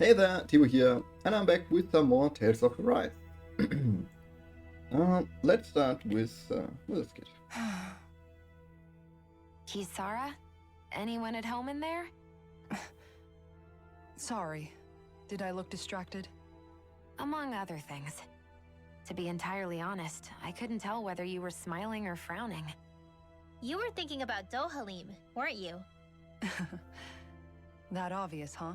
Hey there, Thibaut here, and I'm back with some more Tales of Arise. Let's start with a skit. Kisara? Anyone at home in there? Sorry. Did I look distracted? Among other things. To be entirely honest, I couldn't tell whether you were smiling or frowning. You were thinking about Dohalim, weren't you? That obvious, huh?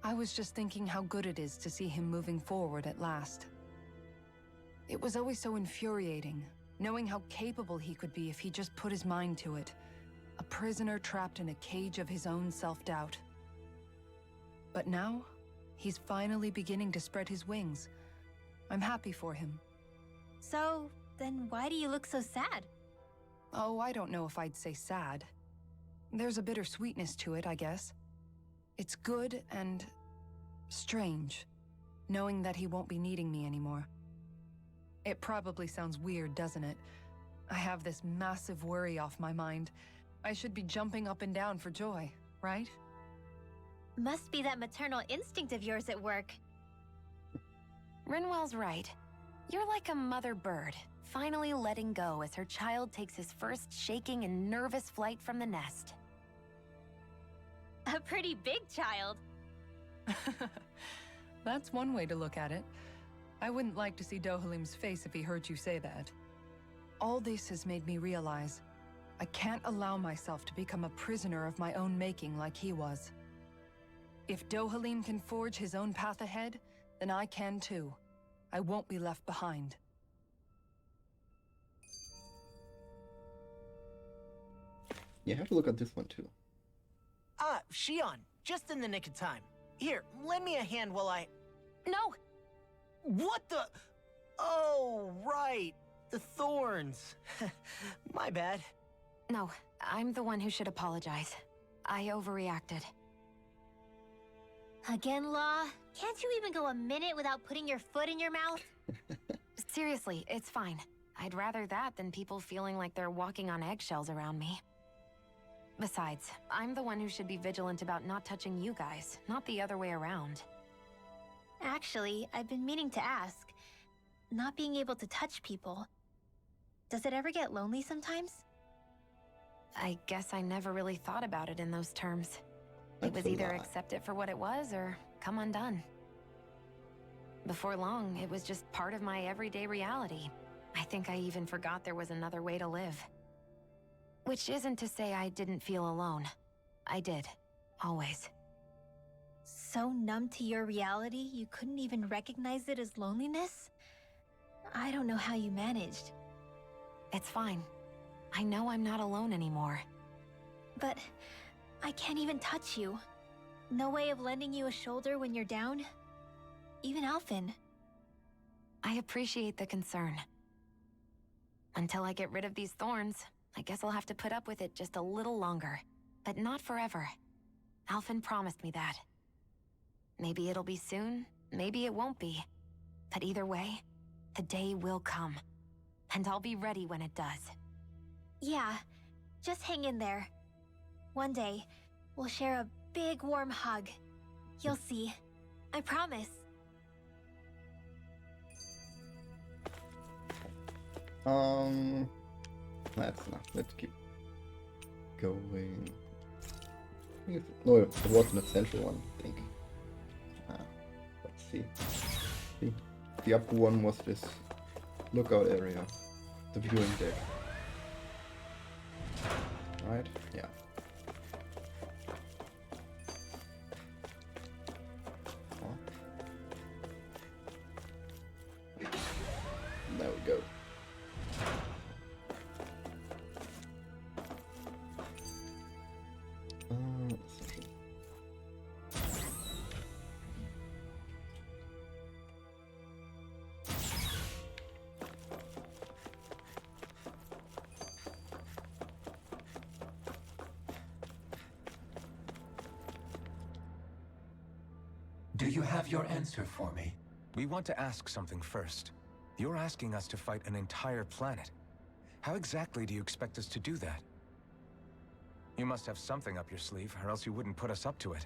I was just thinking how good it is to see him moving forward at last. It was always so infuriating, knowing how capable he could be if he just put his mind to it. A prisoner trapped in a cage of his own self-doubt. But now, he's finally beginning to spread his wings. I'm happy for him. So, then why do you look so sad? Oh, I don't know if I'd say sad. There's a bittersweetness to it, I guess. It's good and strange, knowing that he won't be needing me anymore. It probably sounds weird, doesn't it? I have this massive worry off my mind. I should be jumping up and down for joy, right? Must be that maternal instinct of yours at work. Rinwell's right. You're like a mother bird, finally letting go as her child takes his first shaking and nervous flight from the nest. A pretty big child. That's one way to look at it. I wouldn't like to see Dohalim's face if he heard you say that. All this has made me realize I can't allow myself to become a prisoner of my own making like he was. If Dohalim can forge his own path ahead, then I can too. I won't be left behind. You have to look at this one too. Ah, Shion, just in the nick of time. Here, lend me a hand while I... No! What the... Oh, right. The thorns. My bad. No, I'm the one who should apologize. I overreacted. Again, Law? Can't you even go a minute without putting your foot in your mouth? Seriously, it's fine. I'd rather that than people feeling like they're walking on eggshells around me. Besides, I'm the one who should be vigilant about not touching you guys, not the other way around. Actually, I've been meaning to ask. Not being able to touch people, does it ever get lonely sometimes? I guess I never really thought about it in those terms. It That's was a either lie. accept it for what it was or come undone. Before long, it was just part of my everyday reality. I think I even forgot there was another way to live. Which isn't to say I didn't feel alone. I did. Always. So numb to your reality, you couldn't even recognize it as loneliness? I don't know how you managed. It's fine. I know I'm not alone anymore. But I can't even touch you. No way of lending you a shoulder when you're down? Even Alphen. I appreciate the concern. Until I get rid of these thorns, I guess I'll have to put up with it just a little longer. But not forever. Alphen promised me that. Maybe it'll be soon, maybe it won't be. But either way, the day will come. And I'll be ready when it does. Yeah, just hang in there. One day, we'll share a big warm hug. You'll see. I promise. That's enough. Let's keep going. No, it was an essential one, I think. Let's see. The upper one was this lookout area, the viewing deck. Right? Yeah. There we go. Do you have your answer for me? We want to ask something first. You're asking us to fight an entire planet. How exactly do you expect us to do that? You must have something up your sleeve, or else you wouldn't put us up to it.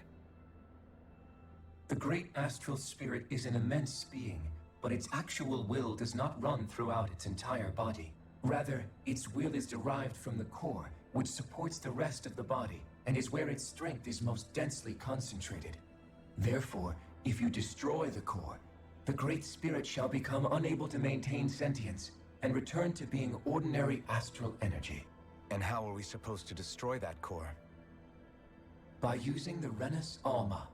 The great astral spirit is an immense being, but its actual will does not run throughout its entire body. Rather, its will is derived from the core, which supports the rest of the body, and is where its strength is most densely concentrated. Therefore, if you destroy the core, the Great Spirit shall become unable to maintain sentience, and return to being ordinary astral energy. And how are we supposed to destroy that core? By using the Renus Alma.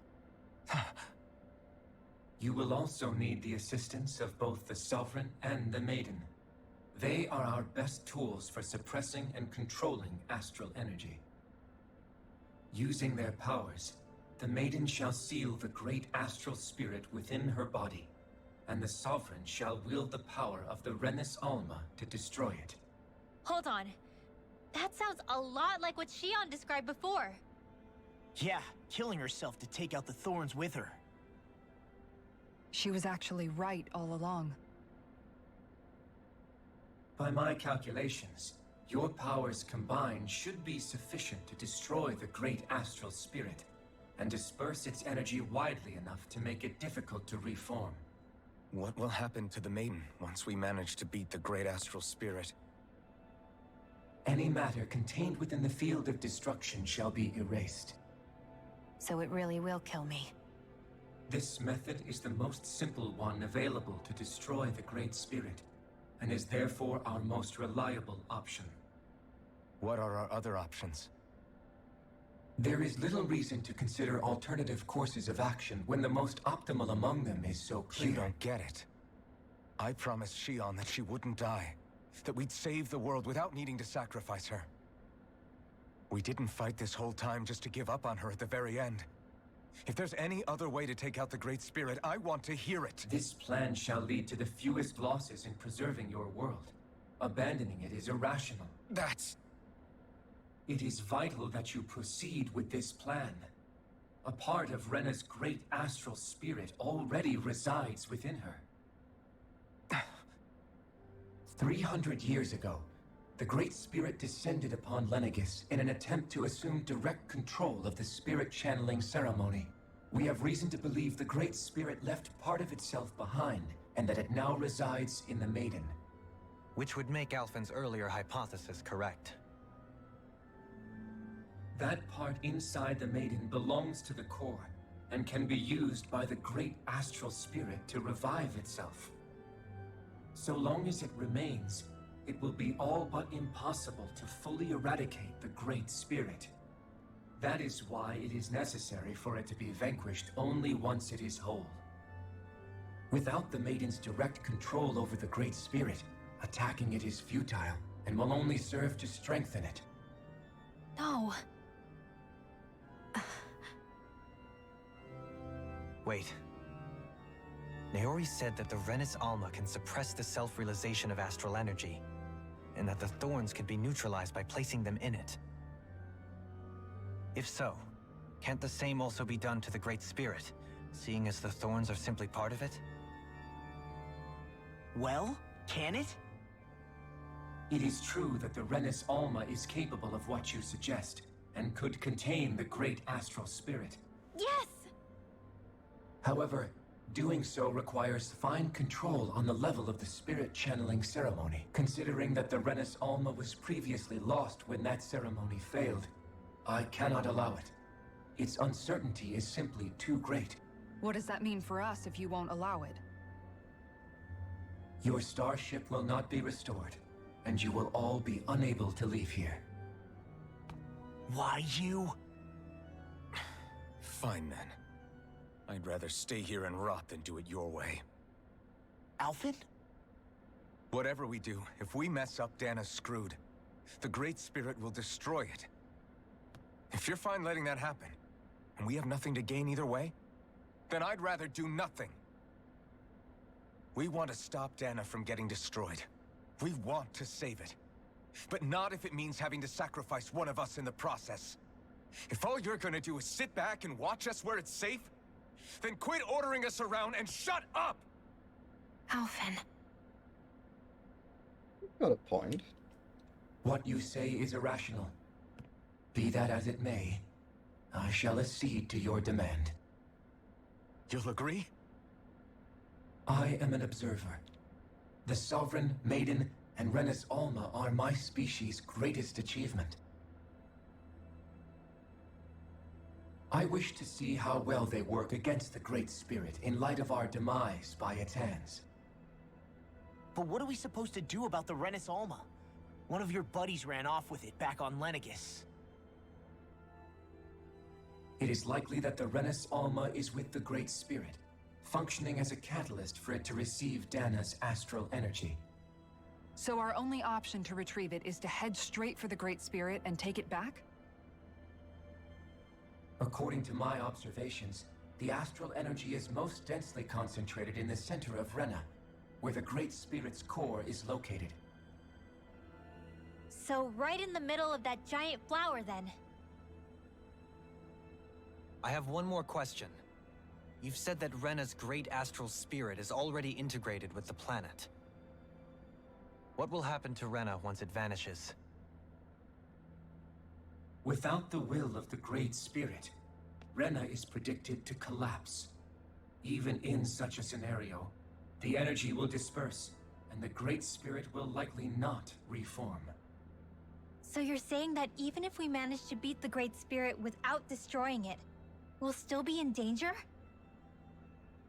You will also need the assistance of both the Sovereign and the Maiden. They are our best tools for suppressing and controlling astral energy. Using their powers, the Maiden shall seal the great astral spirit within her body, and the Sovereign shall wield the power of the Renus Alma to destroy it. Hold on. That sounds a lot like what Shion described before. Yeah, killing herself to take out the thorns with her. She was actually right all along. By my calculations, your powers combined should be sufficient to destroy the great astral spirit, and disperse its energy widely enough to make it difficult to reform. What will happen to the Maiden once we manage to beat the great astral spirit? Any matter contained within the field of destruction shall be erased. So it really will kill me. This method is the most simple one available to destroy the Great Spirit, and is therefore our most reliable option. What are our other options? There is little reason to consider alternative courses of action when the most optimal among them is so clear. You don't get it. I promised Shion that she wouldn't die, that we'd save the world without needing to sacrifice her. We didn't fight this whole time just to give up on her at the very end. If there's any other way to take out the Great Spirit, I want to hear it. This plan shall lead to the fewest losses in preserving your world. Abandoning it is irrational. That's... It is vital that you proceed with this plan. A part of Rena's great astral spirit already resides within her. 300 years ago, the Great Spirit descended upon Lenegis in an attempt to assume direct control of the spirit channeling ceremony. We have reason to believe the Great Spirit left part of itself behind, and that it now resides in the Maiden. Which would make Alphen's earlier hypothesis correct. That part inside the Maiden belongs to the core, and can be used by the great astral spirit to revive itself. So long as it remains, it will be all but impossible to fully eradicate the Great Spirit. That is why it is necessary for it to be vanquished only once it is whole. Without the Maiden's direct control over the Great Spirit, attacking it is futile, and will only serve to strengthen it. No. Wait. Naori said that the Renus Alma can suppress the self-realization of astral energy, and that the thorns can be neutralized by placing them in it. If so, can't the same also be done to the Great Spirit, seeing as the thorns are simply part of it? Well, can it? It is true that the Renus Alma is capable of what you suggest, and could contain the great astral spirit. Yes! However, doing so requires fine control on the level of the spirit channeling ceremony, considering that the Renus Alma was previously lost when that ceremony failed. I cannot allow it. Its uncertainty is simply too great. What does that mean for us if you won't allow it? Your starship will not be restored, and you will all be unable to leave here. Why you? Fine then. I'd rather stay here and rot than do it your way. Alphen? Whatever we do, if we mess up, Dana's screwed. The Great Spirit will destroy it. If you're fine letting that happen, and we have nothing to gain either way, then I'd rather do nothing. We want to stop Dana from getting destroyed. We want to save it. But not if it means having to sacrifice one of us in the process. If all you're gonna do is sit back and watch us where it's safe, then quit ordering us around and shut up! Alphen. Got a point. What you say is irrational. Be that as it may, I shall accede to your demand. You'll agree? I am an observer. The Sovereign, Maiden, and Renis Alma are my species' greatest achievement. I wish to see how well they work against the Great Spirit in light of our demise by its hands. But what are we supposed to do about the Renis Alma? One of your buddies ran off with it back on Lenegus. It is likely that the Renis Alma is with the Great Spirit, functioning as a catalyst for it to receive Dana's astral energy. So our only option to retrieve it is to head straight for the Great Spirit and take it back? According to my observations, the astral energy is most densely concentrated in the center of Rena, where the Great Spirit's core is located. So right in the middle of that giant flower then. I have one more question. You've said that Rena's great astral spirit is already integrated with the planet. What will happen to Rena once it vanishes? Without the will of the Great Spirit, Rena is predicted to collapse. Even in such a scenario, the energy will disperse, and the Great Spirit will likely not reform. So you're saying that even if we manage to beat the Great Spirit without destroying it, we'll still be in danger?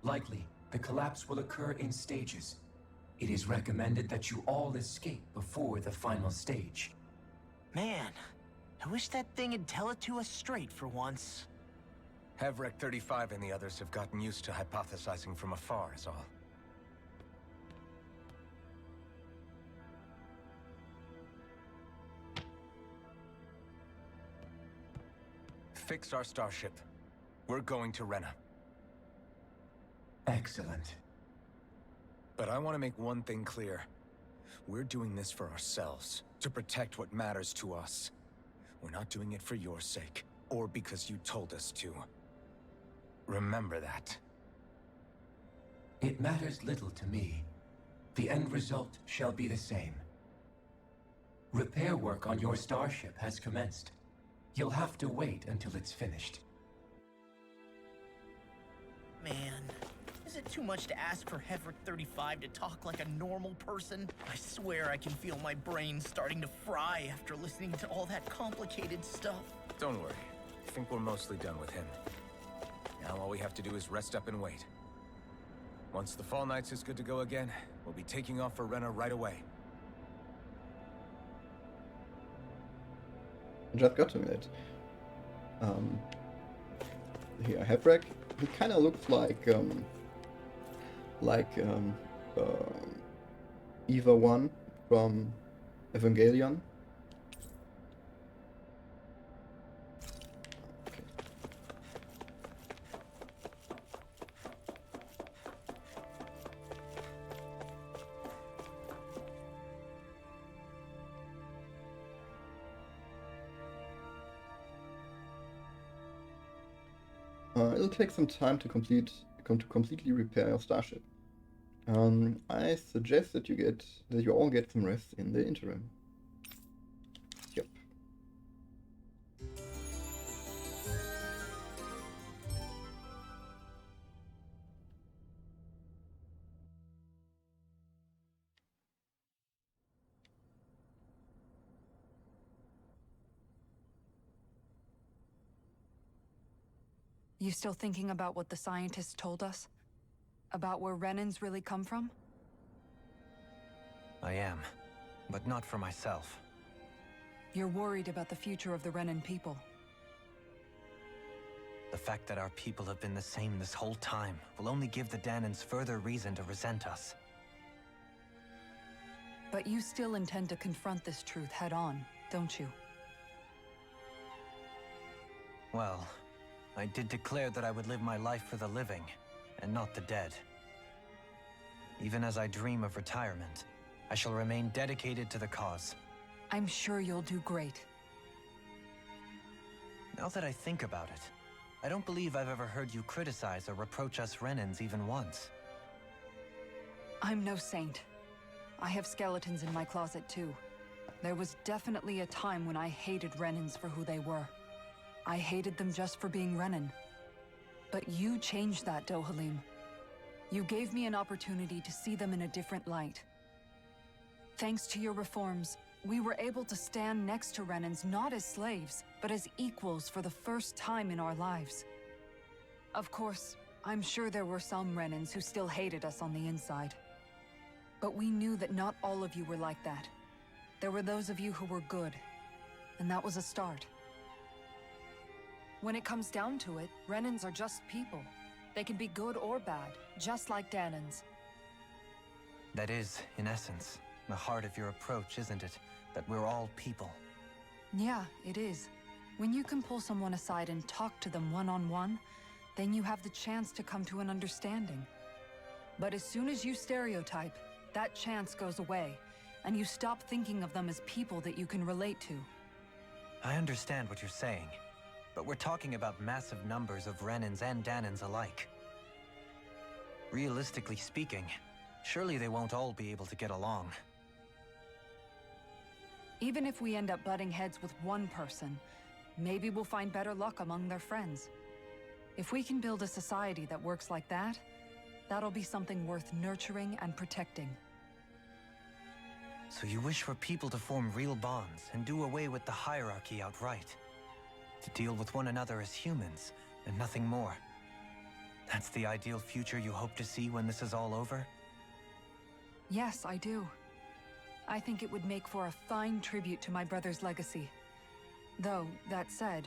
Likely, the collapse will occur in stages. It is recommended that you all escape before the final stage. Man, I wish that thing would tell it to us straight for once. Hevrek 35 and the others have gotten used to hypothesizing from afar, is all. Fix our starship. We're going to Rena. Excellent. But I want to make one thing clear. We're doing this for ourselves, to protect what matters to us. We're not doing it for your sake, or because you told us to. Remember that. It matters little to me. The end result shall be the same. Repair work on your starship has commenced. You'll have to wait until it's finished. Man, is it too much to ask for Hevrek 35 to talk like a normal person? I swear I can feel my brain starting to fry after listening to all that complicated stuff. Don't worry. I think we're mostly done with him. Now all we have to do is rest up and wait. Once the Fall Knights is good to go again, we'll be taking off for Rena right away. I just got to it. Here, Hevrek. He kind of looks like Eva 1 from Evangelion. It'll take some time to completely repair your starship. I suggest that you all get some rest in the interim. Yep. You still thinking about what the scientists told us? About where Renans really come from? I am, but not for myself. You're worried about the future of the Renan people. The fact that our people have been the same this whole time will only give the Danans further reason to resent us. But you still intend to confront this truth head-on, don't you? Well, I did declare that I would live my life for the living, and not the dead. Even as I dream of retirement, I shall remain dedicated to the cause. I'm sure you'll do great. Now that I think about it, I don't believe I've ever heard you criticize or reproach us Renans even once. I'm no saint. I have skeletons in my closet too. There was definitely a time when I hated Renans for who they were. I hated them just for being Renan. But you changed that, Dohalim. You gave me an opportunity to see them in a different light. Thanks to your reforms, we were able to stand next to Renans not as slaves, but as equals for the first time in our lives. Of course, I'm sure there were some Renans who still hated us on the inside. But we knew that not all of you were like that. There were those of you who were good, and that was a start. When it comes down to it, Renans are just people. They can be good or bad, just like Danans. That is, in essence, the heart of your approach, isn't it? That we're all people. Yeah, it is. When you can pull someone aside and talk to them one-on-one, then you have the chance to come to an understanding. But as soon as you stereotype, that chance goes away, and you stop thinking of them as people that you can relate to. I understand what you're saying, but we're talking about massive numbers of Renans and Danans alike. Realistically speaking, surely they won't all be able to get along. Even if we end up butting heads with one person, maybe we'll find better luck among their friends. If we can build a society that works like that, that'll be something worth nurturing and protecting. So you wish for people to form real bonds and do away with the hierarchy outright? To deal with one another as humans, and nothing more? That's the ideal future you hope to see when this is all over? Yes, I do. I think it would make for a fine tribute to my brother's legacy. Though, that said,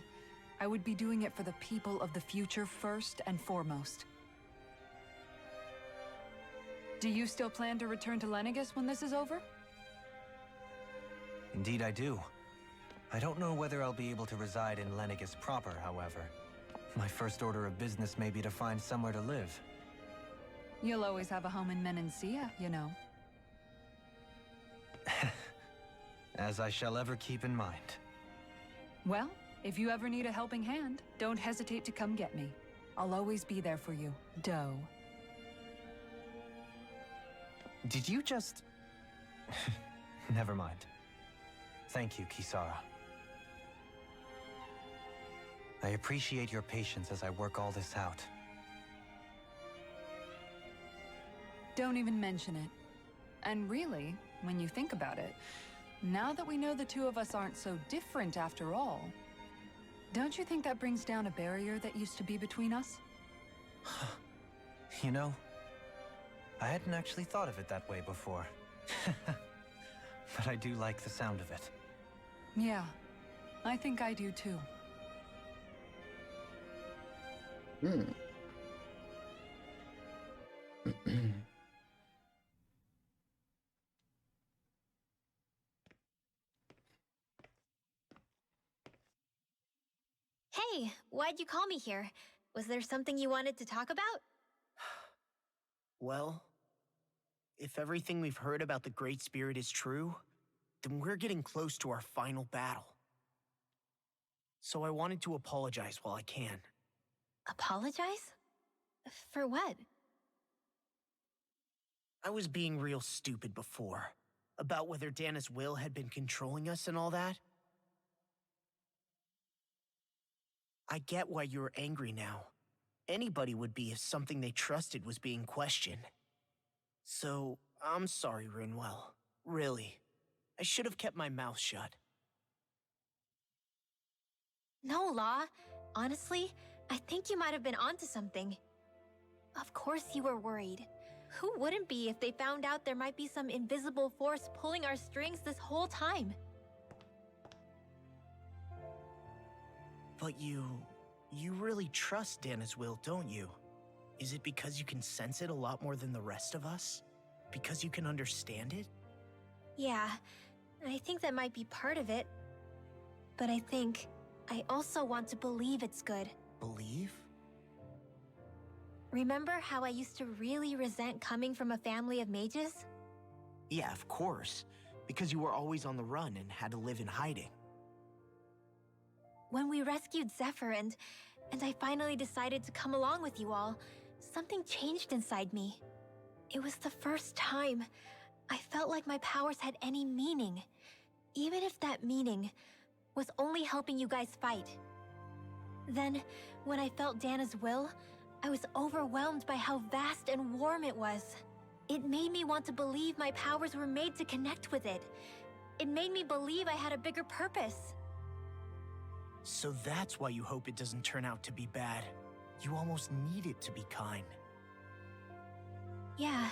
I would be doing it for the people of the future first and foremost. Do you still plan to return to Lenegis when this is over? Indeed I do. I don't know whether I'll be able to reside in Lenegis proper, however. My first order of business may be to find somewhere to live. You'll always have a home in Menancia, you know. As I shall ever keep in mind. Well, if you ever need a helping hand, don't hesitate to come get me. I'll always be there for you, Doe. Did you just... Never mind. Thank you, Kisara. I appreciate your patience as I work all this out. Don't even mention it. And really, when you think about it, now that we know the two of us aren't so different after all, don't you think that brings down a barrier that used to be between us? You know, I hadn't actually thought of it that way before. But I do like the sound of it. Yeah, I think I do too. Hey, why'd you call me here? Was there something you wanted to talk about? Well, if everything we've heard about the Great Spirit is true, then we're getting close to our final battle. So I wanted to apologize while I can. Apologize? For what? I was being real stupid before, about whether Dana's will had been controlling us and all that. I get why you're angry now. Anybody would be if something they trusted was being questioned. So, I'm sorry, Rinwell. Really. I should have kept my mouth shut. No, Law. Honestly, I think you might have been onto something. Of course you were worried. Who wouldn't be if they found out there might be some invisible force pulling our strings this whole time? But you really trust Dana's will, don't you? Is it because you can sense it a lot more than the rest of us? Because you can understand it? Yeah, I think that might be part of it. But I think I also want to believe it's good. Believe? Remember how I used to really resent coming from a family of mages? Yeah, of course. Because you were always on the run and had to live in hiding. When we rescued Zephyr and I finally decided to come along with you all, something changed inside me. It was the first time I felt like my powers had any meaning, even if that meaning was only helping you guys fight. Then, when I felt Dana's will, I was overwhelmed by how vast and warm it was. It made me want to believe my powers were made to connect with it. It made me believe I had a bigger purpose. So that's why you hope it doesn't turn out to be bad. You almost need it to be kind. Yeah.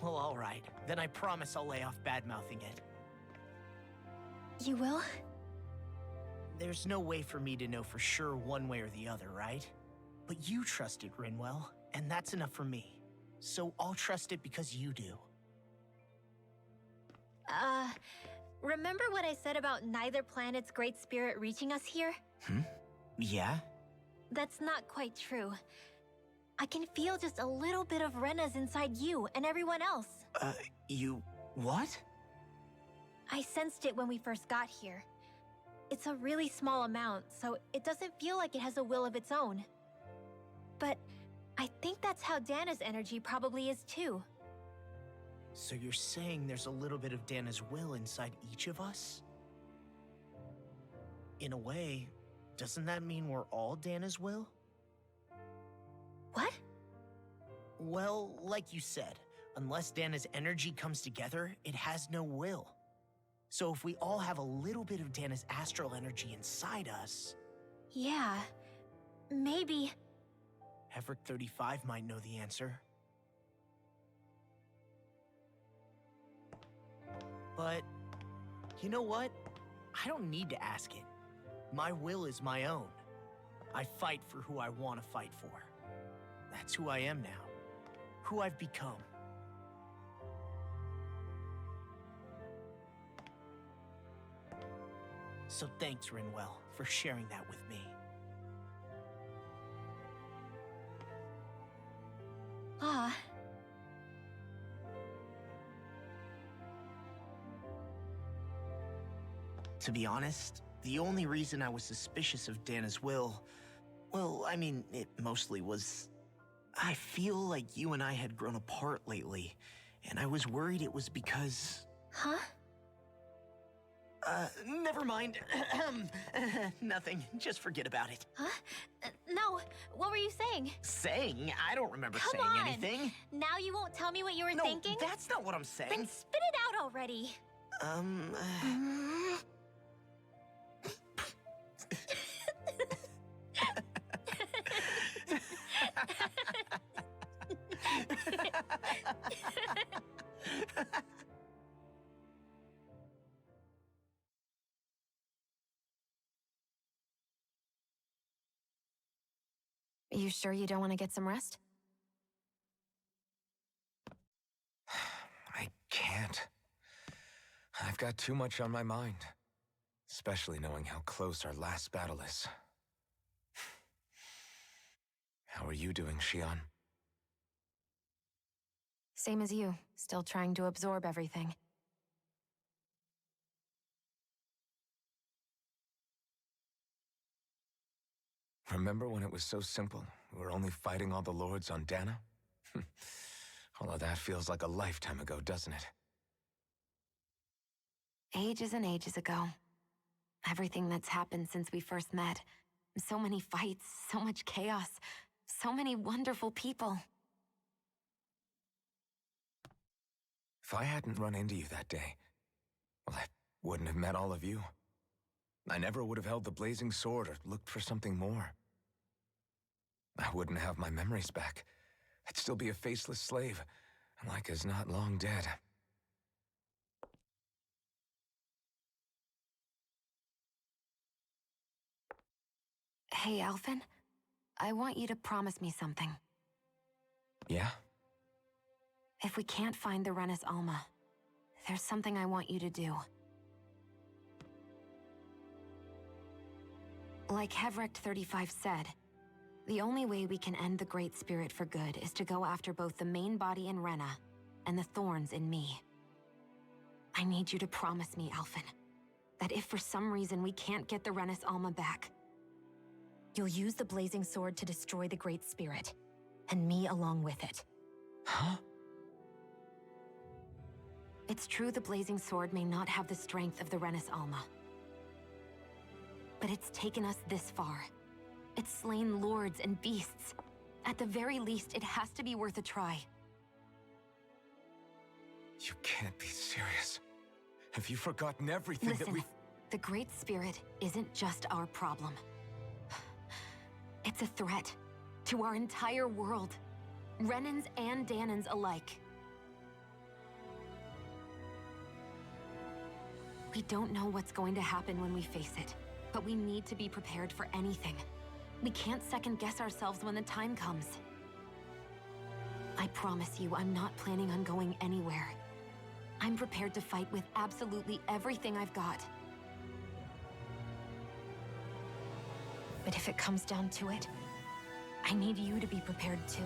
Well, all right. Then I promise I'll lay off bad-mouthing it. You will? There's no way for me to know for sure one way or the other, right? But you trust it, Rinwell, and that's enough for me. So I'll trust it because you do. Remember what I said about neither planet's great spirit reaching us here? Yeah? That's not quite true. I can feel just a little bit of Rena's inside you and everyone else. You... what? I sensed it when we first got here. It's a really small amount, so it doesn't feel like it has a will of its own. But I think that's how Dana's energy probably is too. So you're saying there's a little bit of Dana's will inside each of us? In a way, doesn't that mean we're all Dana's will? What? Well, like you said, unless Dana's energy comes together, it has no will. So if we all have a little bit of Dana's astral energy inside us... Yeah, maybe... Heverick 35 might know the answer. But, you know what? I don't need to ask it. My will is my own. I fight for who I want to fight for. That's who I am now. Who I've become. So thanks, Rinwell, for sharing that with me. Ah. To be honest, the only reason I was suspicious of Dana's will, well, I mean, it mostly was... I feel like you and I had grown apart lately, and I was worried it was because... Huh? Never mind. Nothing. Just forget about it. Huh? No, what were you saying? Saying? I don't remember Come saying on. anything. Now you won't tell me what you were No, thinking? that's not what I'm saying. Then spit it out already. You sure you don't want to get some rest? I can't. I've got too much on my mind. Especially knowing how close our last battle is. How are you doing, Xion? Same as you, still trying to absorb everything. Remember when it was so simple? We were only fighting all the lords on Dana? All of that feels like a lifetime ago, doesn't it? Ages and ages ago. Everything that's happened since we first met. So many fights, so much chaos, so many wonderful people. If I hadn't run into you that day, well, I wouldn't have met all of you. I never would have held the blazing sword or looked for something more. I wouldn't have my memories back. I'd still be a faceless slave, like as not long dead. Hey, Alphen. I want you to promise me something. Yeah? If we can't find the Renis Alma, there's something I want you to do. Like Heverick 35 said, the only way we can end the Great Spirit for good is to go after both the main body in Rena and the thorns in me. I need you to promise me, Alphen, that if for some reason we can't get the Renis Alma back, you'll use the blazing sword to destroy the Great Spirit, and me along with it. Huh? It's true the blazing sword may not have the strength of the Renis Alma, but it's taken us this far, It's slain lords and beasts. At the very least, it has to be worth a try. You can't be serious. Have you forgotten everything that Listen, we've... the Great Spirit isn't just our problem. It's a threat to our entire world. Renans and Danans alike. We don't know what's going to happen when we face it, but we need to be prepared for anything. We can't second-guess ourselves when the time comes. I promise you, I'm not planning on going anywhere. I'm prepared to fight with absolutely everything I've got. But if it comes down to it, I need you to be prepared too.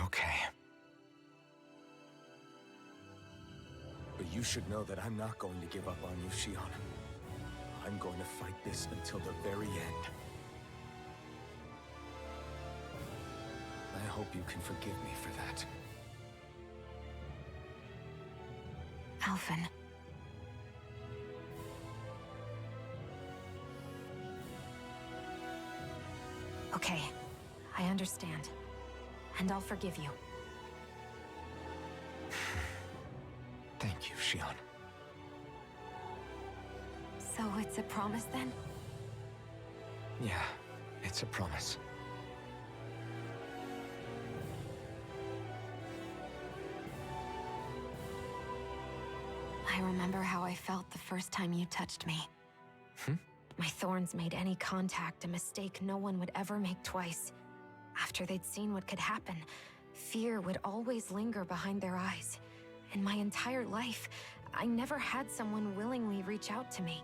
Okay. But you should know that I'm not going to give up on you, Shion. I'm going to fight this until the very end. I hope you can forgive me for that. Alphen. Okay, I understand. And I'll forgive you. Thank you, Shion. So it's a promise then? Yeah, it's a promise. I remember how I felt the first time you touched me. Hmm? My thorns made any contact a mistake no one would ever make twice. After they'd seen what could happen, fear would always linger behind their eyes. In my entire life, I never had someone willingly reach out to me.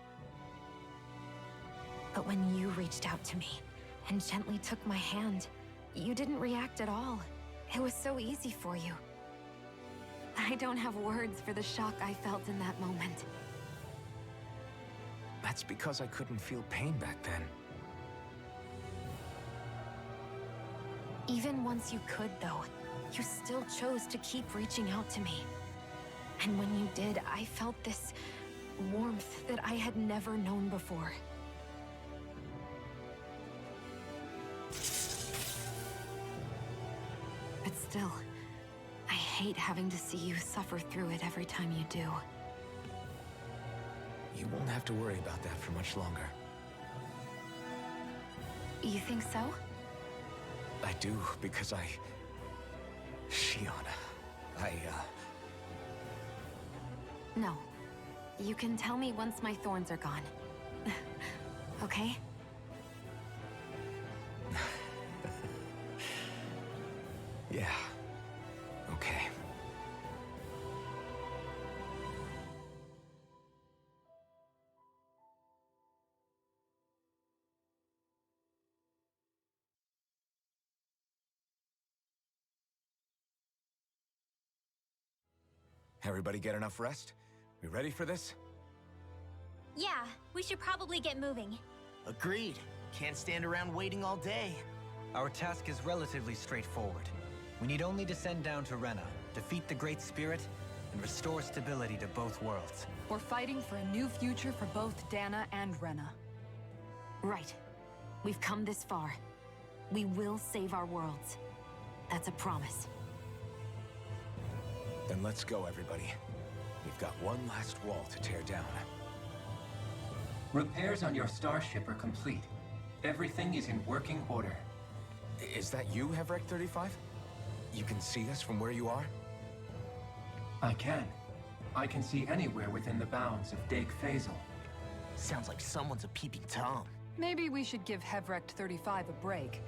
But when you reached out to me and gently took my hand, you didn't react at all. It was so easy for you. I don't have words for the shock I felt in that moment. That's because I couldn't feel pain back then. Even once you could, though, you still chose to keep reaching out to me. And when you did, I felt this warmth that I had never known before. But still, I hate having to see you suffer through it every time you do. You won't have to worry about that for much longer. You think so? I do, because Shion, No. You can tell me once my thorns are gone. Okay? Yeah. Okay. Everybody get enough rest? We ready for this? Yeah, we should probably get moving. Agreed. Can't stand around waiting all day. Our task is relatively straightforward. We need only to send down to Rena, defeat the Great Spirit, and restore stability to both worlds. We're fighting for a new future for both Dana and Rena. Right. We've come this far. We will save our worlds. That's a promise. Then let's go, everybody. We've got one last wall to tear down. Repairs on your starship are complete. Everything is in working order. Is that you, Hevrek 35? You can see us from where you are? I can. I can see anywhere within the bounds of Dake Faisal. Sounds like someone's a peeping Tom. Maybe we should give Hevrect 35 a break.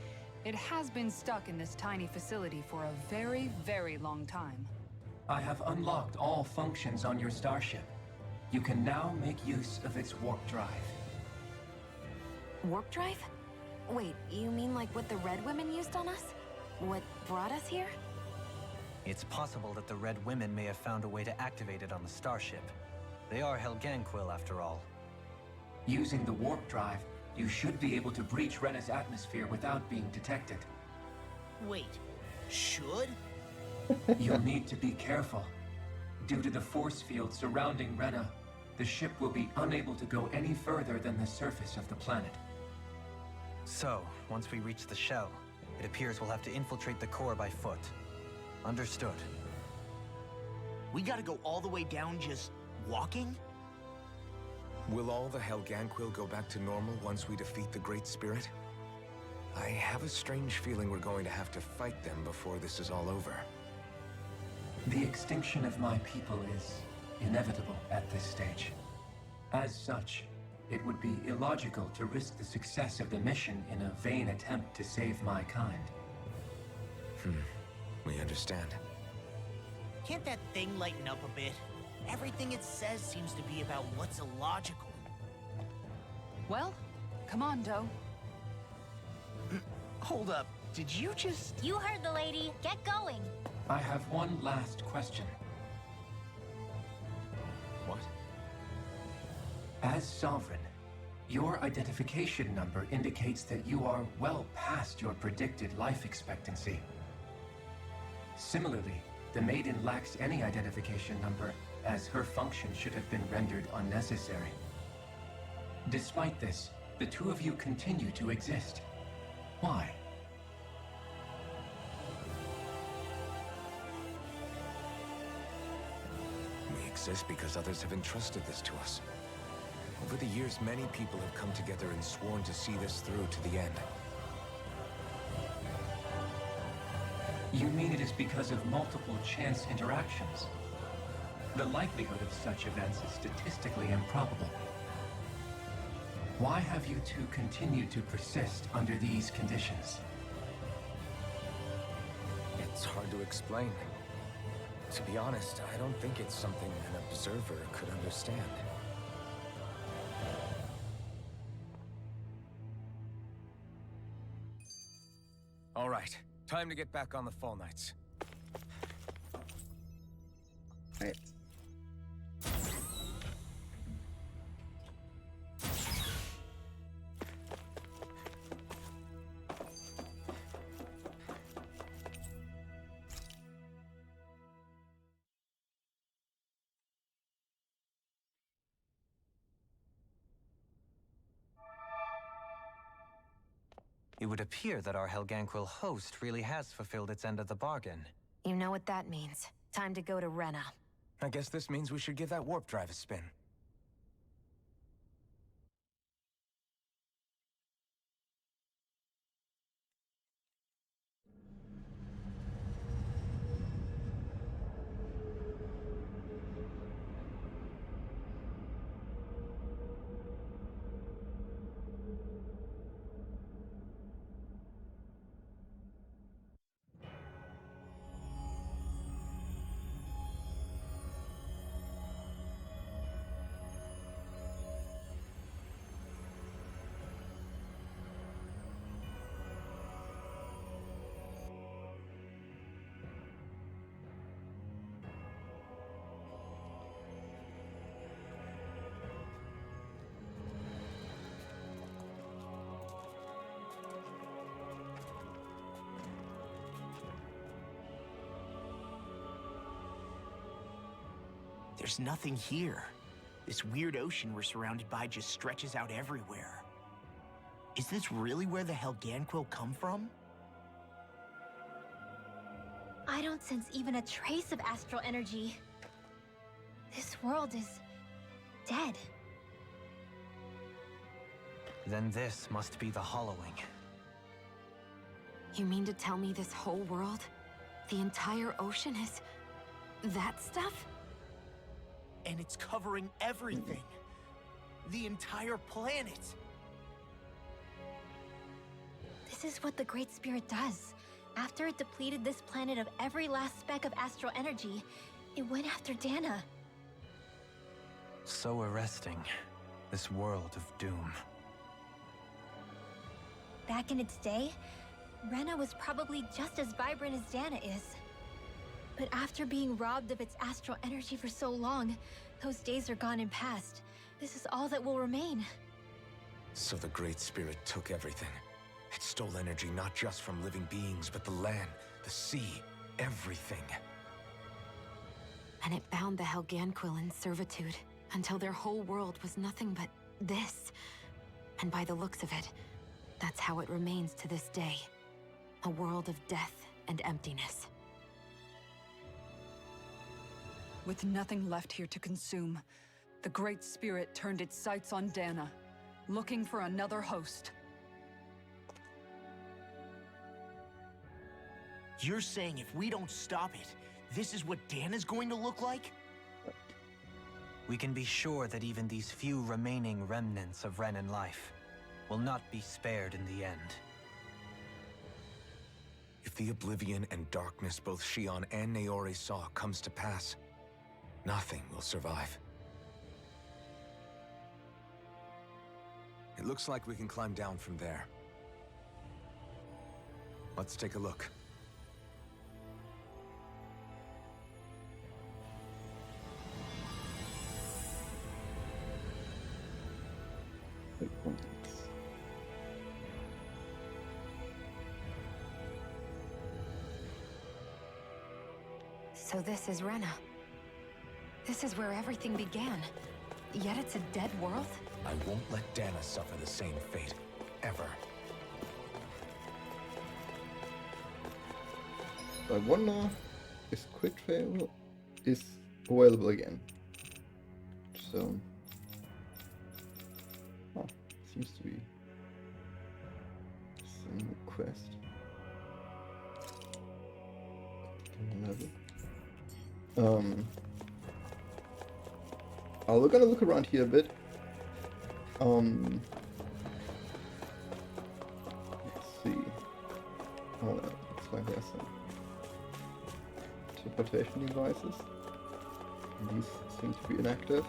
It has been stuck in this tiny facility for a very, very long time. I have unlocked all functions on your starship. You can now make use of its warp drive. Warp drive? Wait, you mean like what the Red Women used on us? What brought us here? It's possible that the Red Women may have found a way to activate it on the starship. They are Helganquil, after all. Using the warp drive, you should be able to breach Rena's atmosphere without being detected. Wait, should? You'll need to be careful. Due to the force field surrounding Rena, the ship will be unable to go any further than the surface of the planet. So, once we reach the shell, it appears we'll have to infiltrate the core by foot. Understood. We gotta go all the way down just walking? Will all the Helganquil go back to normal once we defeat the Great Spirit? I have a strange feeling we're going to have to fight them before this is all over. The extinction of my people is inevitable at this stage. As such, it would be illogical to risk the success of the mission in a vain attempt to save my kind. We understand. Can't that thing lighten up a bit? Everything it says seems to be about what's illogical. Well, come on, Doe. Hold up, did you just... You heard the lady. Get going. I have one last question. What? As Sovereign, your identification number indicates that you are well past your predicted life expectancy. Similarly, the Maiden lacks any identification number, as her function should have been rendered unnecessary. Despite this, the two of you continue to exist. Why? We exist because others have entrusted this to us. Over the years, many people have come together and sworn to see this through to the end. You mean it is because of multiple chance interactions? The likelihood of such events is statistically improbable. Why have you two continued to persist under these conditions? It's hard to explain. To be honest, I don't think it's something an observer could understand. All right, time to get back on the Fall Knights. Right. It would appear that our Helganquil host really has fulfilled its end of the bargain. You know what that means. Time to go to Rena. I guess this means we should give that warp drive a spin. There's nothing here. This weird ocean we're surrounded by just stretches out everywhere. Is this really where the Helganquil come from? I don't sense even a trace of astral energy. This world is dead. Then this must be the Hollowing. You mean to tell me this whole world, the entire ocean is that stuff? And it's covering everything. The entire planet. This is what the Great Spirit does. After it depleted this planet of every last speck of astral energy, it went after Dana. So arresting. This world of doom. Back in its day, Rena was probably just as vibrant as Dana is. But after being robbed of its astral energy for so long, those days are gone and past. This is all that will remain. So the Great Spirit took everything. It stole energy not just from living beings, but the land, the sea, everything. And it bound the Helganquil in servitude until their whole world was nothing but this. And by the looks of it, that's how it remains to this day. A world of death and emptiness. With nothing left here to consume, the Great Spirit turned its sights on Dana, looking for another host. You're saying if we don't stop it, this is what Dana's going to look like? We can be sure that even these few remaining remnants of Renan life will not be spared in the end. If the oblivion and darkness both Shion and Naori saw comes to pass, nothing will survive. It looks like we can climb down from there. Let's take a look. So this is Rena. This is where everything began. Yet it's a dead world? I won't let Dana suffer the same fate, ever. I wonder if quick travel is available again. So, seems to be some quest. Level. We're gonna look around here a bit. Let's see. Oh, looks like there's some teleportation devices. These seem to be inactive.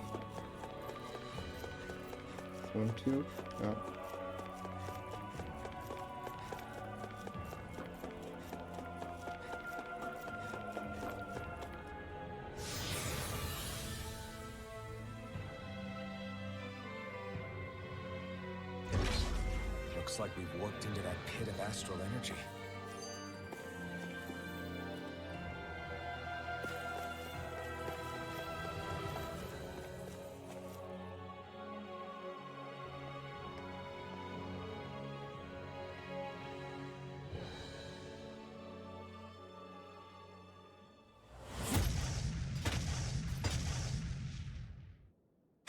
This one too. Yeah. Looks like we've warped into that pit of astral energy.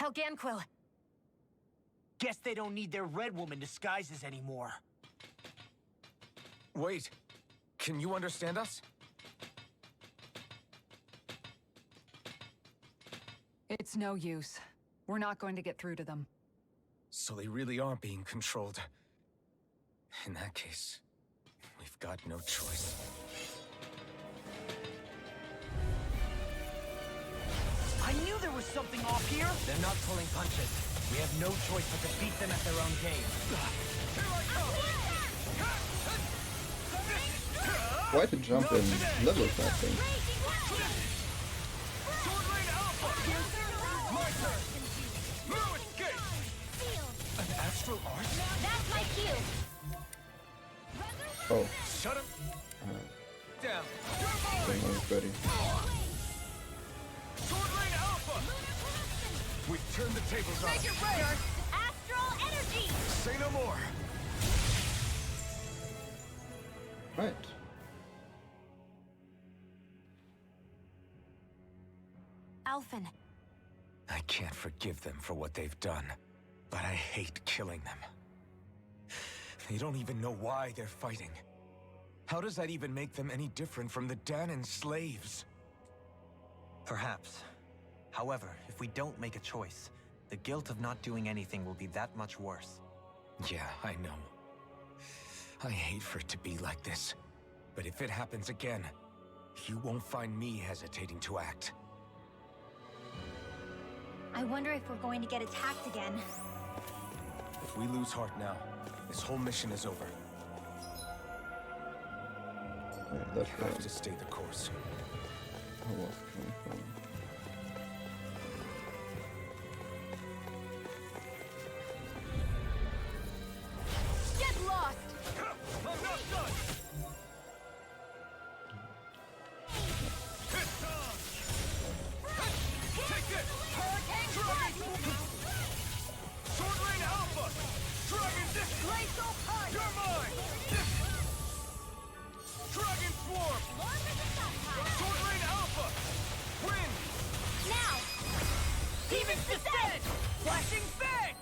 Helganquil! Guess they don't need their Red Woman disguises anymore. Wait, can you understand us? It's no use. We're not going to get through to them. So they really are being controlled. In that case, we've got no choice. I knew there was something off here! They're not pulling punches. We have no choice but to beat them at their own game. Quite a jump in levels, I think. An astral art? That's my cue! Oh, Shut him down. going on ready. We've turned the tables on. Astral energy! Say no more. Right. Alphen, I can't forgive them for what they've done, but I hate killing them. They don't even know why they're fighting. How does that even make them any different from the Danan slaves? Perhaps. However, if we don't make a choice, the guilt of not doing anything will be that much worse. Yeah, I know. I hate for it to be like this. But if it happens again, you won't find me hesitating to act. I wonder if we're going to get attacked again. If we lose heart now, this whole mission is over. Yeah, that's We right. have to stay the course. I was coming from. Get lost! I'm not done! descent! Flashing fang!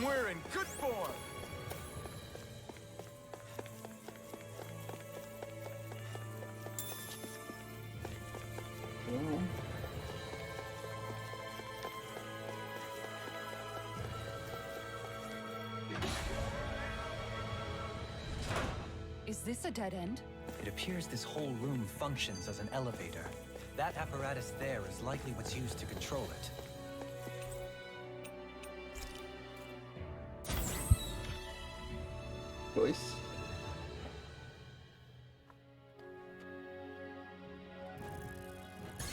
We're in good form! Cool. Is this a dead end? It appears this whole room functions as an elevator. That apparatus there is likely what's used to control it. Voice.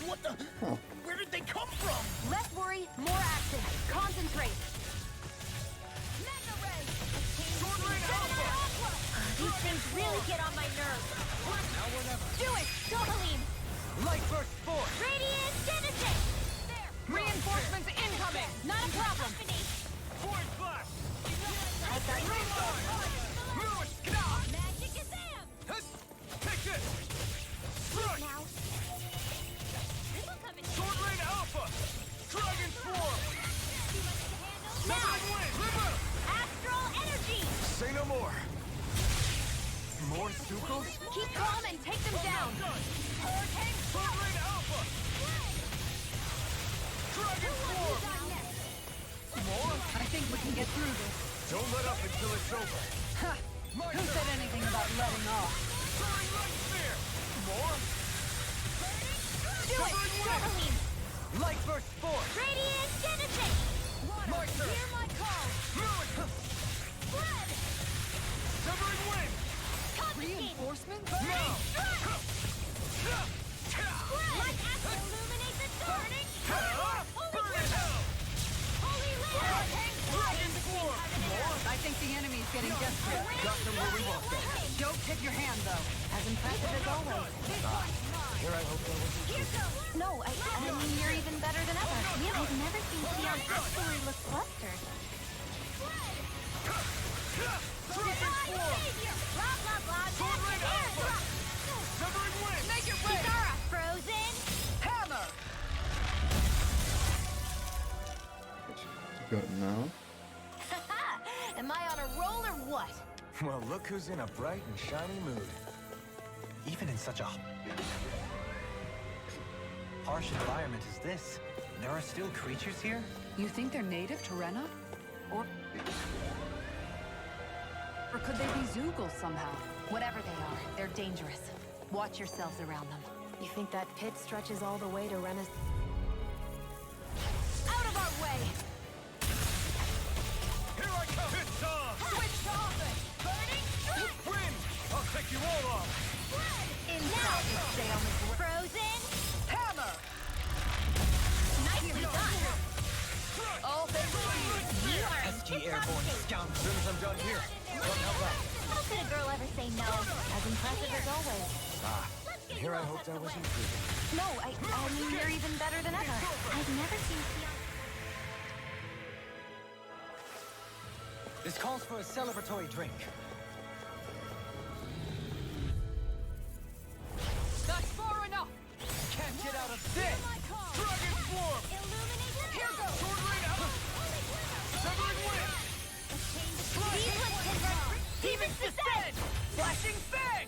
What the? Huh. Where did they come from? Less worry, more action. Concentrate. Sword Rain Alpha! These things really get on my nerves. Now or never. Do it, Dohalim! Light Burst Force! Radiant Genesis! There! Reinforcements incoming. Not a problem. Void Blast! I got Move! Get out! Magic Kazam! Take this! Rush! Now. This'll come in Sword Rain Alpha! Dragon Form! Now! Severing Wind! River! Astral Energy! Say no more! More Sukos? Keep calm and take them down. Hurricane! Sword Rain Alpha! Dragon Form! More? I think we can get through this. Don't let up until it's over! Ha! Who said anything about letting off? Soaring Light Spear! More? Do it, Dohalim! Light Burst Force! Radiant Genesis! Marcher! Hear my call! Move! Flood! Severing Wind! Reinforcements? Now! Like acid illuminate the dark! Burn in hell! Holy Land! Dragon Form! I think the enemy's getting desperate. Got them where we want them. Don't tip your hand, though. As impressive as always. Here I hope that wasn't No, I mean, you're even better than ever. I've never seen Theon actually look flustered. Dragon Form! Blah, blah, blah. Sword Rain Alpha! Severing Wind! Make it rain! Kitara, frozen! Hammer! Got it now. Am I on a roll or what? Well, look who's in a bright and shiny mood. Even in such a harsh environment as this, there are still creatures here? You think they're native to Rena? Or could they be Zoogle somehow? Whatever they are, they're dangerous. Watch yourselves around them. You think that pit stretches all the way to Rena's... Out of our way! Here I come! It's on! Switch to offense! Burning strike! Wind! I'll take you all off! Inside you stay on the ground. Frozen! Hammer! Nicely done! All things You are in Pesky tip-top airborne shape. scoundrels! As soon as I'm done here, don't help out. How could a girl ever say no? As impressive as always. And here I hope that wasn't true. No, I mean, you're even better than ever. I've never seen Theon. This calls for a celebratory drink. That's far enough! Can't get out of this! Dragon Form! Illuminate the Here goes! Sword Rain Alpha! Severing Wind! These ones can run. Demon's Descent! Flashing Fang!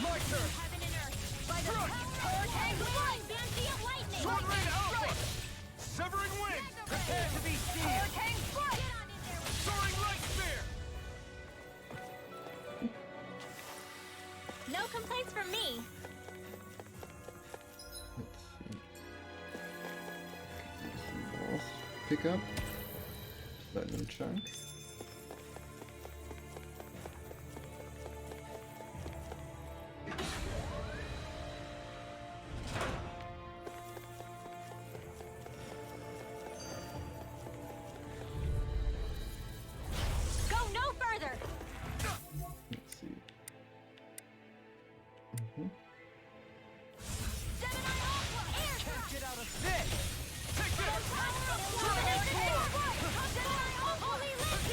Marcher! Heaven and earth. By the Crush! power of Hurricane! Transient lightning! Sword Rain Alpha! Severing Wind! Prepare to be seen! Hurricane strike! Get on in there with Soaring Light Spear! no complaints from me. Let's see. Walls. Pick up. Platinum chunk. Go no further. Let's see. Gemini Aqua Air Drop. Get out of this! Take this! Gemini Aqua Holy Land.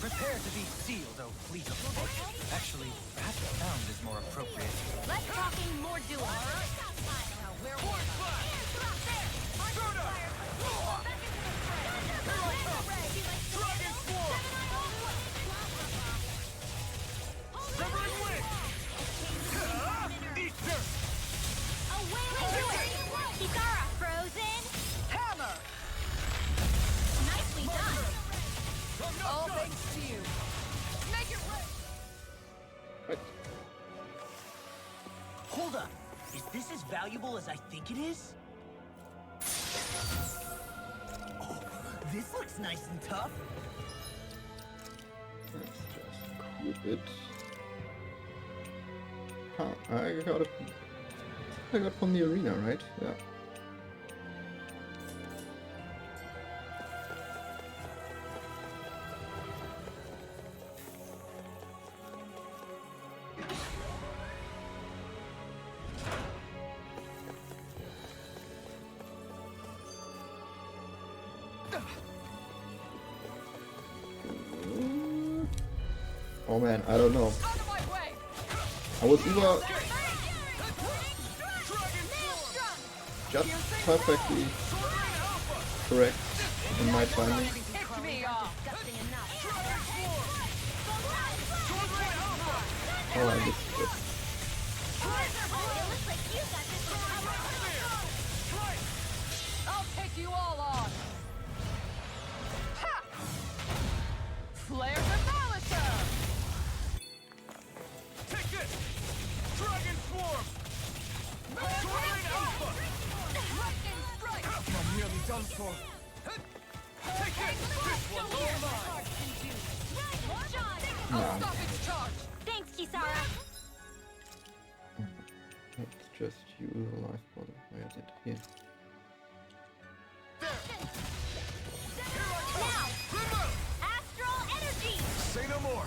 Prepare to be sealed, oh fleet of foot. Actually, perhaps found is more appropriate. Let's talking more duel. Kitara, frozen. Hammer! Nicely done. All thanks to you. Make it rain! Right. Hold up. Is this as valuable as I think it is? Oh, this looks nice and tough. Let's just equip it. Huh, I got from the arena, right? Yeah. Oh man, I don't know. Out of my way! I was either just perfectly correct in my timing. Pick me off! Oh, I missed it. I'll take you all on! Ha! Flare Demolisher! Take this! Dragon Swarm! Tornado Alpha! Lightning Strike! I'm nearly done for. Take this! This one's all mine! I'll stop its charge! Thanks, Kisara. Let's just use a life bottle. Where is it? Here. Now, astral energy. Say no more!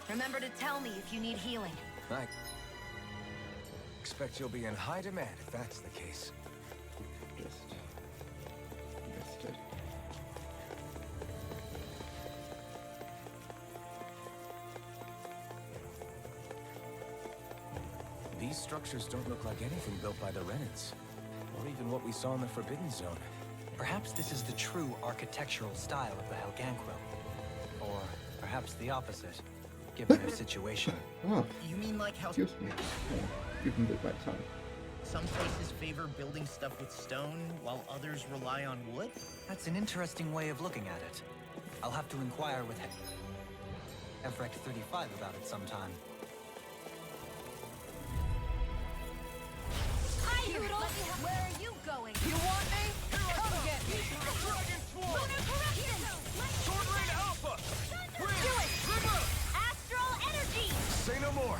Remember to tell me if you need healing. I expect you'll be in high demand if that's the case. Just missed it. These structures don't look like anything built by the Renans, or even what we saw in the Forbidden Zone. Perhaps this is the true architectural style of the Helganquil. Or perhaps the opposite, given their situation. Oh, You mean like how excuse me. Oh, you can bit my tongue. some places favor building stuff with stone while others rely on wood? That's an interesting way of looking at it. I'll have to inquire with Evrek 35 about it sometime. Hi, Noodle. Where are you going? You want me? Come get me! Dragon Swarm! Lunar correction. Sword Rain Alpha! Wind! Do it. River! Astral energy. Say no more!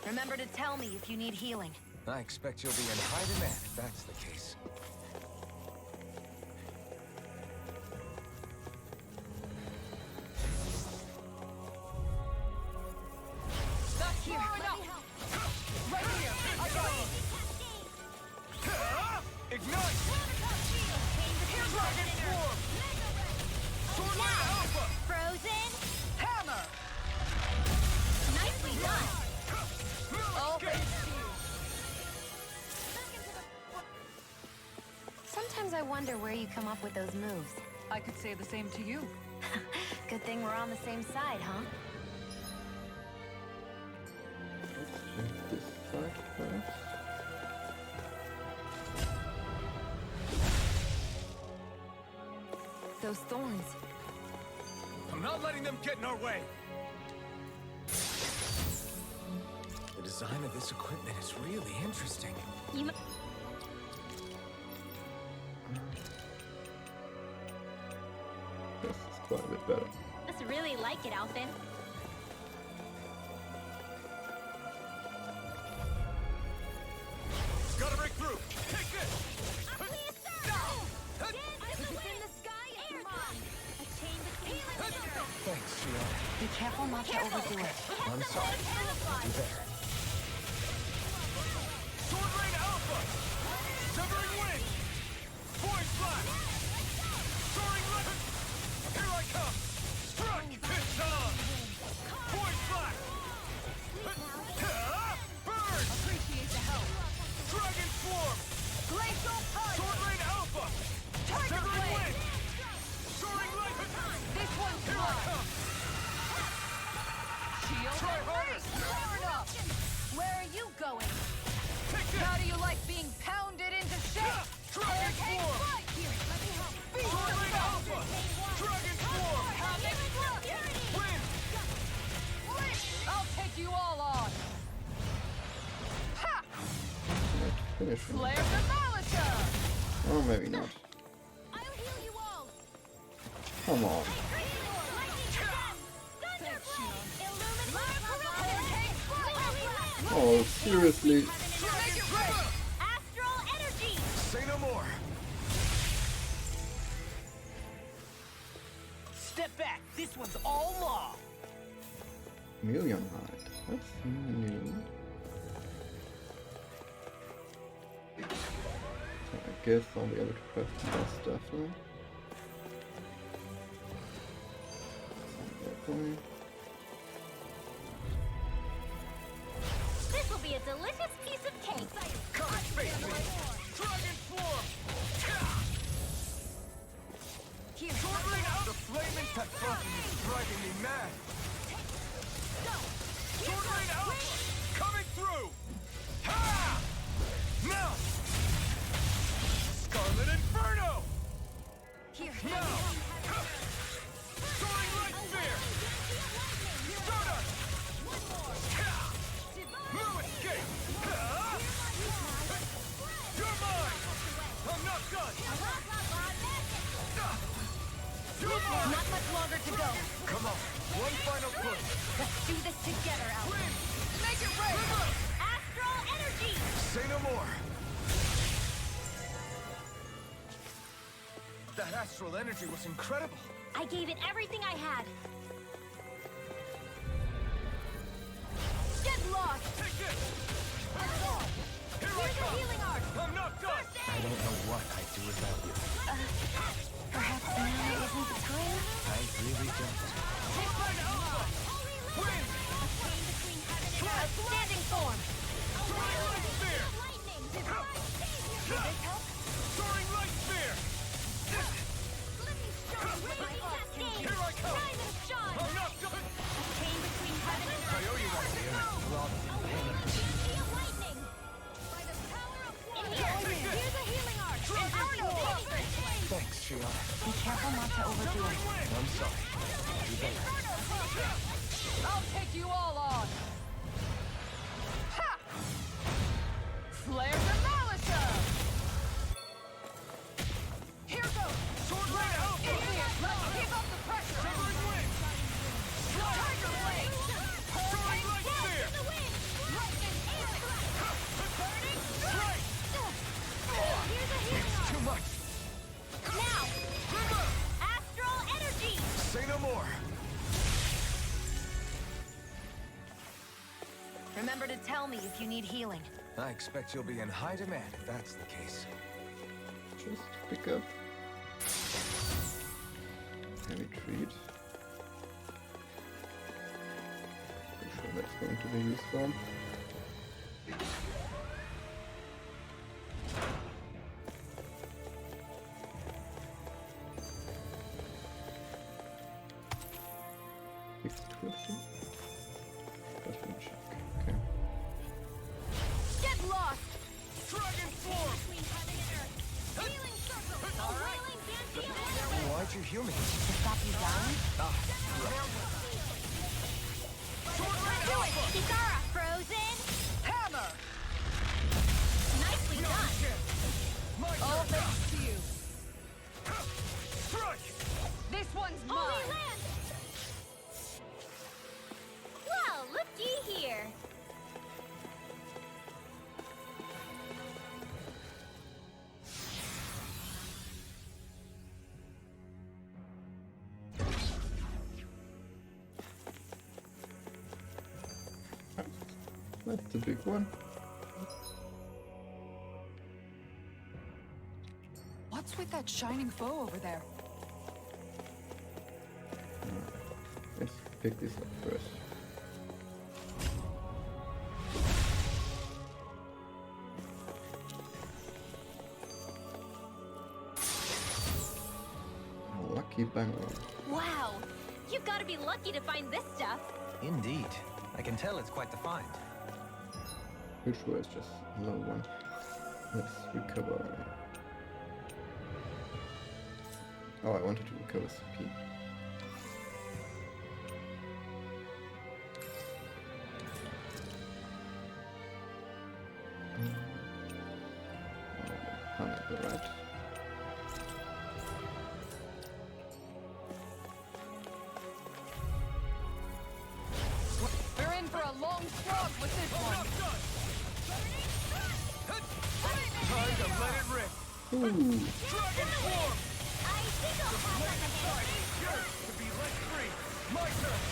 Remember to tell me if you need healing. I expect you'll be in high demand if that's the case. Back here! Right here! I got you! Ignite! Dragon Swarm! Sword Rain Alpha! Frozen. Hammer! Nicely done. All thanks to you! Sometimes I wonder where you come up with those moves. I could say the same to you. Good thing we're on the same side, huh? Let's check this side first. Those thorns. I'm not letting them get in our way! The design of this equipment is really interesting. You m- This is quite a bit better. must really like it, Alphen. Gotta break through! Take this! Thanks, Sheila. Be careful not to overdo it. I'm sorry. I'll do better. Sword Rain Alpha! Sever Sword Rain Alpha! Tiger Severing Blade! Wind! Soaring Light! This one's Here I mine! come! Shield Try and harder. race! Powered up! Where are you going? Take this! How do you like being pounded into shape? Dragon Form! Here, let me help. Sword Rain Alpha! Dragon Form! Wind! I'll take you all on! Ha! Let's finish him. Flare the Malika! Or maybe not. I'll heal you all. Come on. Oh, seriously? Astral energy. Say no more! Step back. This one's all law. Million Heart. That's new. So I guess I'll be able to craft more stuff now. Send that way. This will be a delicious piece of cake. Come and face me! Dragon Form! Sword Rain Alpha! The flame insect button is driving me mad! Sword Rain Alpha! Coming through! Ha! Now! Scarlet Inferno! Now! Soaring Light Spear! Stardust! No escape! You're mine! I'm not done! You're mine! Not much longer to go. Come on, one final push! Let's do this together, Alpha. Wind! Make it rain! Astral energy. Say no more! That astral energy was incredible! I gave it everything I had. Get lost! Take this! Let's go! Here I Here's the come! healing art. I'm not done! I don't know what I'd do without you. Perhaps now isn't the time? I really don't. Sword Alpha! Wind! Outstanding form. Soaring Light Spear! Soaring Light Spear! Here I come! I'm not done! I owe you one, dear. Here's a healing art. Thanks, Shion. Be careful not to overdo it. I'm sorry. You better. I'll take you all on! Ha! Flare the Malika! Here goes! Sword Rain Alpha! Idiot! Let's keep up the pressure! Severing Wind! Tiger Blade! Soaring Light Spear! Right! Too much! Now, astral energy. Say no more! Remember to tell me if you need healing. I expect you'll be in high demand if that's the case. Just pick up. Heavy treat. Pretty sure that's going to be useful. Fixed question. Question check. Okay. Get lost! Dragon Form! Healing circle. Healing dancing. Why'd you heal me? To stop you dying? Sword Rain Do it, Alpha! Kizara. Frozen. Hammer! Nicely done. My All turn! thanks to you. Strike! This one's Holy mine! land. Well, looky here. That's the big one. What's with that shining foe over there? Let's pick this up first. keep bang on. Wow! You've got to be lucky to find this stuff. Indeed. I can tell it's quite the find. Which was just a low one. Let's recover. Oh, I wanted to recover CP. Pineapple, right? We're in for a long slog with this one. Time to let it rip. Ooh, Dragon form! I think I'll pass on the Side hit. is yours to be let free. My turn.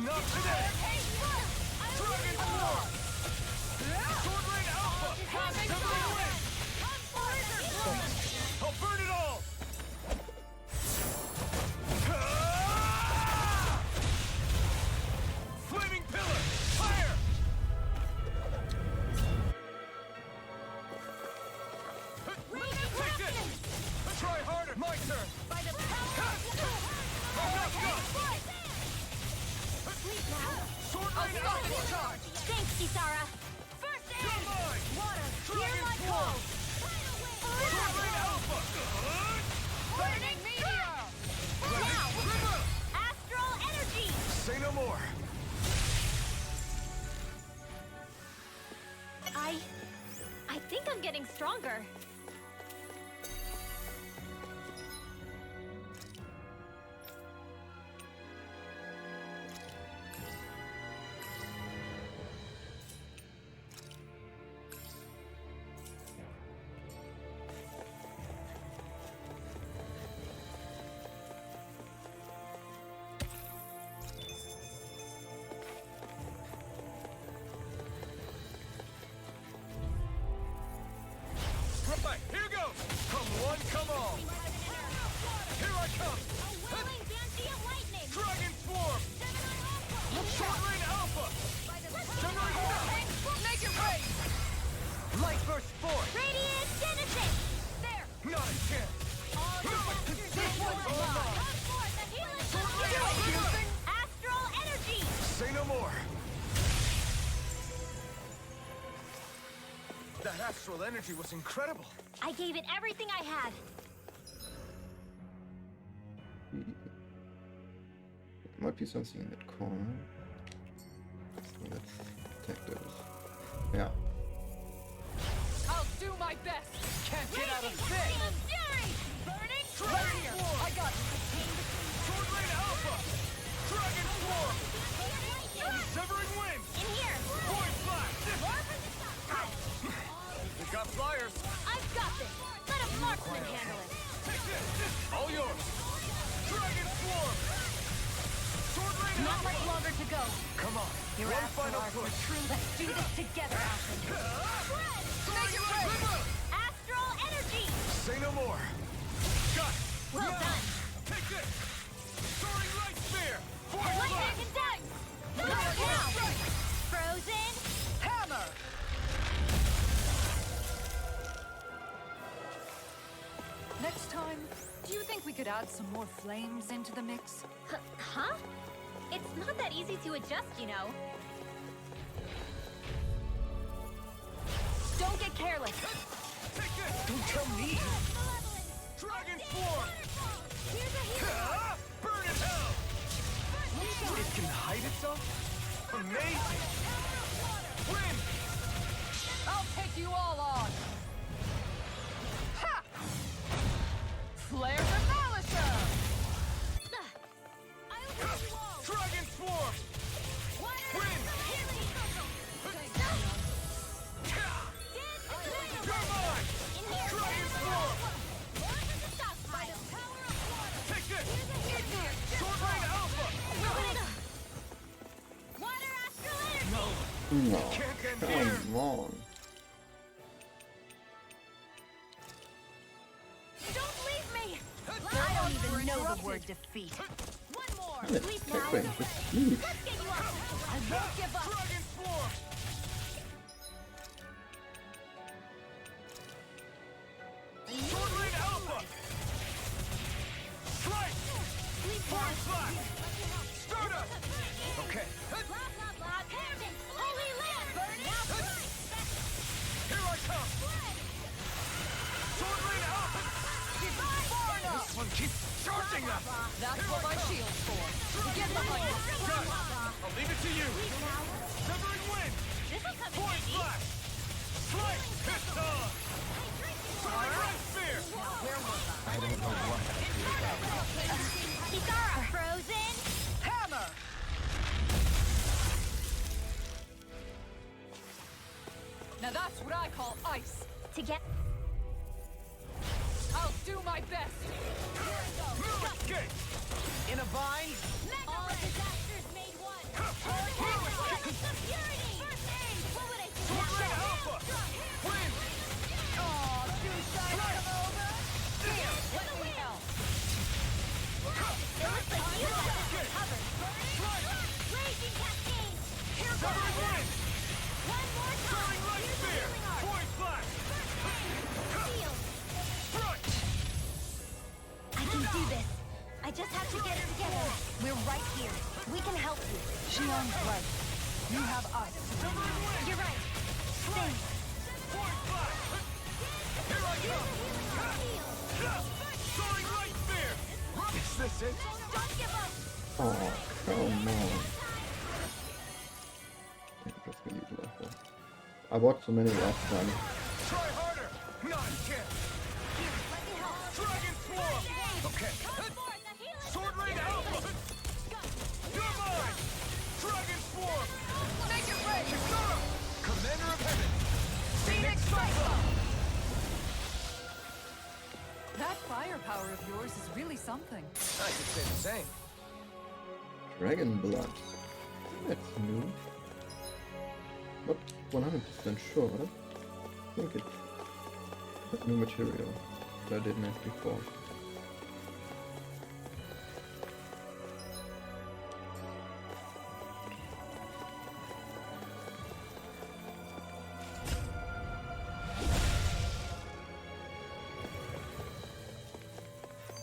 Not today. Dragon form! Sword Rain Alpha! Everybody win! I'll burn it all! Flaming pillar! Fire! Take this! Try harder! My turn! I'm not done! Sword Rain Alpha! Charge! Thanks, Kisara. First aid! You're mine! Water, Dragon hear my form! call. Sword Rain Alpha! Burning meteor! Now! Astral energy! Say no more! I think I'm getting stronger. Right, here goes! Come one, come all! Here I come! Whirling Banshee of Lightning! Dragon form! Sword Rain Alpha! Generate now! Make it rain! Light burst forth! Radiant Genesis! There! Not a chance! This one's mine! Come forth, the healing Astral energy! Say no more! That astral energy was incredible! I gave it everything I had. might be something in that corner. So let's take those. Yeah. I'll do my best! Can't get out of this! Burning Right here! I got you! Sword Rain Alpha! Dragon form! Severing wind! In here! Void flash! We got flyers! I've got this! Let a marksman handle it! Take this! All yours! Dragon form! Sword Rain Not Alpha! much longer to go. Come on! Your One astral final arc push! was true. Let's do this together, Alfred. Make it rain! Astral energy! Say no more! Got it! Well Now, done. Take this! Soaring Light Spear! Void Lightning flash! conduct! Now! Frozen! Hammer! Next time, do you think we could add some more flames into the mix? Huh? It's not that easy to adjust, you know. Don't get careless! Take this! Don't tell me! Dragon form! Burn in hell! It can hide itself? Amazing! Wind! I'll take you all on! Ha! Flare Demolisher! Dragon form! Wind! You're mine! Dragon form! Take this! Sword Rain Alpha! Water astral energy! No, Can't end here! come on. Don't leave me! I don't even know the word defeat. One more! Let's Sleep take now. range, just leave. Let's get you off. I won't give up. Dragon form! Sword Rain Alpha! Missing us! That's what my shield's for. Get behind us. I'll leave it to you! Severing wind! Point flash! Strike! Piston! Soaring right spear! I don't know what I feel about it. Kikara! Frozen! Hammer! Now that's what I call ice. To get... I'll do my best. Escape! In a bind? All disasters made one! Purity! First aid! What would I do? Sword Ring Alpha! Wind! Aw, two sides come over. Here, let me help. It looks like you got it covered! Raging cascade! Here goes! Severing wind! One more time! Soaring right Use the spear! healing art! Point flash! Shield! Strike! I can do this! I just have to get it together! We're right here! We can help you! Shion's right. You have us. Severing wind! You're right! Thanks! Point flash! Here I come! Soaring right spear! Is this it? Don't give up! Oh, come on. Yeah, just gonna use last one. I watched so many last time. Try harder! Not again! Let me help! Dragon Swarm! Okay. Sword Ring Alpha! You're mine! Dragon Swarm! Make it rain! Kikara! Commander of Heaven! Phoenix Cyclone! That firepower of yours is really something. I could say the same. Dragon Blood. That's new. Not 100% sure, but I think it's a new material that I didn't have before.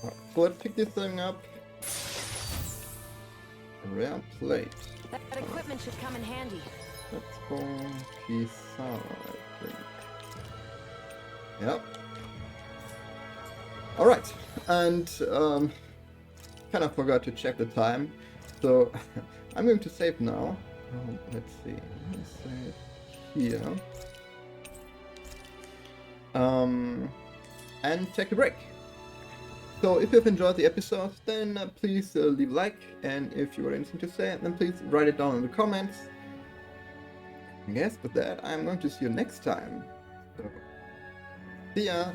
Alright, so let's pick this thing up. Rare plate. That equipment should come in handy. Let's go Kisara, I think. Yep. Alright, and kind of forgot to check the time, so I'm going to save now. Let's see, let's save here. And take a break. So if you've enjoyed the episode, then please leave a like, and if you have anything to say, then please write it down in the comments. I guess with that, I'm going to see you next time. So, see ya!